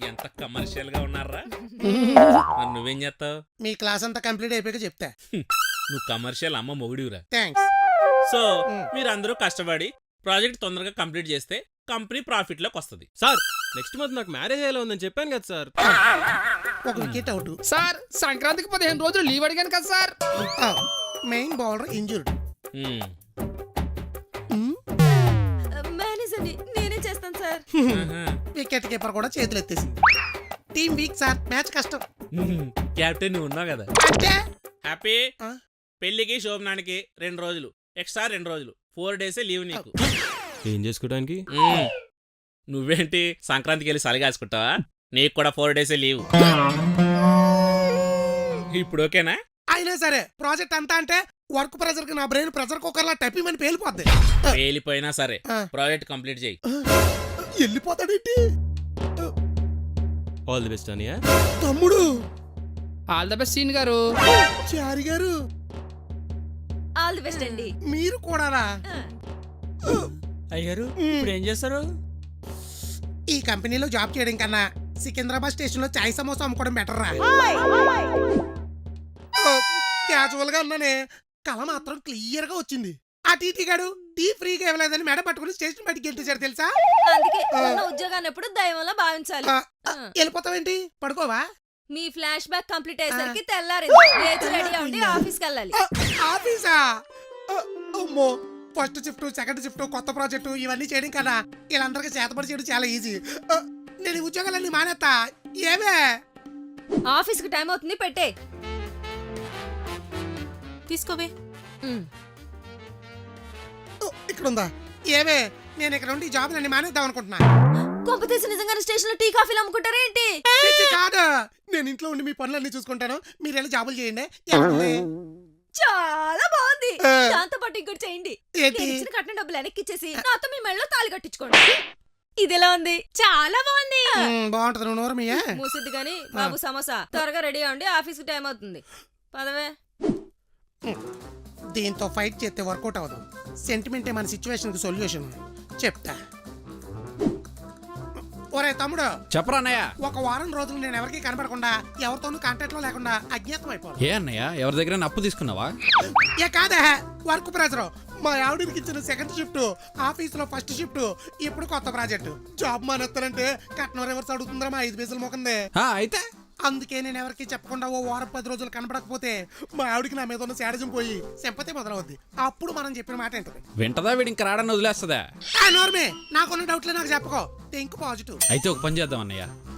ఎంత కమర్షియల్ గా ఉన్నారా? మరి నువ్వేం చేస్తావు? మీ క్లాస్ అంతా కంప్లీట్ అయిపోయాక చెప్తా. నువ్వు కమర్షియల్ అమ్మ మొగుడివిరా. థ్యాంక్స్. సో మీరందరూ కష్టపడి ప్రాజెక్ట్ తొందరగా కంప్లీట్ చేస్తే కంపెనీ ప్రాఫిట్ లోకి వస్తుంది. సార్ నెక్స్ట్ మంత్ నాకు మ్యారేజ్ అయ్యేలా ఉందని చెప్పాను కదా సార్. ఒక వికెట్ అవుట్. సార్ సంక్రాంతికి 15 రోజులు లీవ్ అడిగాను కదా సార్. Main bowler injured. మేనేజర్ని నేనే చేస్తాను సార్. వికెట్ కీపర్ కూడా చేతులు ఎత్తేసింది. టీం వీక్ సార్, మ్యాచ్ కష్టం. క్యాప్టెన్ నువ్వు ఉన్నావు కదా. అంటే హ్యాపీ. పెళ్లికి శోభనానికి 2 రోజులు ఎక్స్ట్రా, 2 రోజులు 4 days లీవ్ నీకు. ఏం చేసుకోవడానికి? నువ్వేంటి సంక్రాంతికి వెళ్ళి సలిగాసుకుంటావా? నీకు కూడా 4 days లీవ్. ఇప్పుడు ఓకేనా? అయినా సరే ప్రాజెక్ట్ అంతా అంటే వర్క్ ప్రెజర్ కి నా బ్రెయిన్ ప్రెజర్ కుక్కర్ లా టైపింగ్ అని పేలిపోద్ది. పేలిపోయినా సరే ప్రాజెక్ట్ కంప్లీట్ చేయి. వెళ్ళిపోతాడేంటి? ఆల్ ది బెస్ట్ అనియా. తమ్ముడు. ఆల్ ద బెస్ట్ సీన్ గారు. చారి గారు. ఆల్ ది బెస్ట్ అండి. మీరు కూడారా? అయ్యారు ఇప్పుడు ఏం చేస్తారు? ఈ కంపెనీలో జాబ్ చేయడం కన్నా సికింద్రాబాద్ స్టేషన్ లో చాయ్ సమోసా అమ్ముకోవడం బెటర్ రా. క్యాజువల్ గా ఉన్నానే, కళ మాత్రం క్లియర్ గా వచ్చింది. ఆ టీటీ గాడు టీ ఫ్రీగా ఇవ్వలేదని మెడ పట్టుకుని స్టేషన్ బయటికి గెలిచారు తెలుసా? అందుకే ఉన్న ఉద్యోగాన్ని ఎప్పుడు దైవంలో భావించాలి. వెళ్ళిపోతావేంటి? పడుకోవా? మీ ఫ్లాష్ బ్యాక్ కంప్లీట్ అయ్యేసరికి తెల్లారింది. లేచి రెడీ అవ్వండి, ఆఫీస్కి వెళ్ళాలి. ఆఫీసా? అమ్మో, ఫస్ట్ షిఫ్ట్, సెకండ్ షిఫ్ట్, కొత్త ప్రాజెక్టు ఇవన్నీ చేయడం కదా వీళ్ళందరికీ చేతపడి చేయడం చాలా ఈజీ. నేను ఈ ఉద్యోగాలన్నీ మానేస్తా. ఏమే? ఆఫీస్కి టైం అవుతుంది, పెట్టే. తీసుకోవే. ఇక్కడ ఉందా? ఏమే, నేను ఇక్కడ ఉండి జాబ్ నన్ను మానేద్దాం అనుకుంటున్నా. కొంపతీసి నిజంగానే స్టేషన్ లో టీ కాఫీలు అమ్ముకుంటారా ఏంటి? కాదు, నేను ఇంట్లో ఉండి మీ పనులన్నీ చూసుకుంటాను, మీరు వెళ్ళి జాబులు చేయండి. చాలా బాగుంది. దాంతో పాటు ఇంకోటి చేయండి. ఏంటి? నేను ఇచ్చిన కట్టిన డబ్బులు వెనక్కి ఇచ్చేసి నాతో మీ మెళ్ళలో తాళి కట్టించుకోండి. ఇది ఎలా ఉంది? చాలా బాగుంది. బాగుంటది. నువ్వు నోరు మీయా మూసిద్ది గాని బాబు సమోసా. త్వరగా రెడీ అవ్వండి, ఆఫీస్కి టైం అవుతుంది. పదవే. దీంతో ఫైట్ చేస్తే వర్కౌట్ అవ్వదు. సెంటిమెంటే మన సిచ్యువేషన్ కి సొల్యూషన్. చెప్తా. ఒరే తమ్ముడు, చెప్పరా అన్నయ్య. ఒక వారం రోజులు నేను ఎవరికి కనబడకుండా, ఎవరితోనూ కాంటాక్ట్ లో లేకుండా అజ్ఞాతం అయిపోవాలి. ఏ అన్నయ్య, ఎవరి దగ్గర అప్పు తీసుకున్నావా? ఏ కాదా, వర్క్ ప్రెజర్. మా ఆవిడకి ఇచ్చిన సెకండ్ షిఫ్ట్, ఆఫీస్ లో ఫస్ట్ షిఫ్ట్, ఇప్పుడు కొత్త ప్రాజెక్ట్. జాబ్ మానేస్తానంటే కట్నం రివర్స్ అడుగుతుందిరా మా 5 పైసలు మోకందే. అయితే అందుకే నేను ఎవరికి చెప్పకుండా ఓ వారం 10 రోజులు కనబడకపోతే మా ఆవిడకి నా మీద ఉన్న శాడిజం పోయి సింపతి మొదలవుద్ది. అప్పుడు మనం చెప్పిన మాట ఏంటది? వింటదా వీడి ఇంక రాడని వదిలేస్తుందా? నార్మే, నాకున్న డౌట్లే నాకు చెప్పుకో. Think positive. అయితే ఒక పని చేద్దాం అన్నయ్య,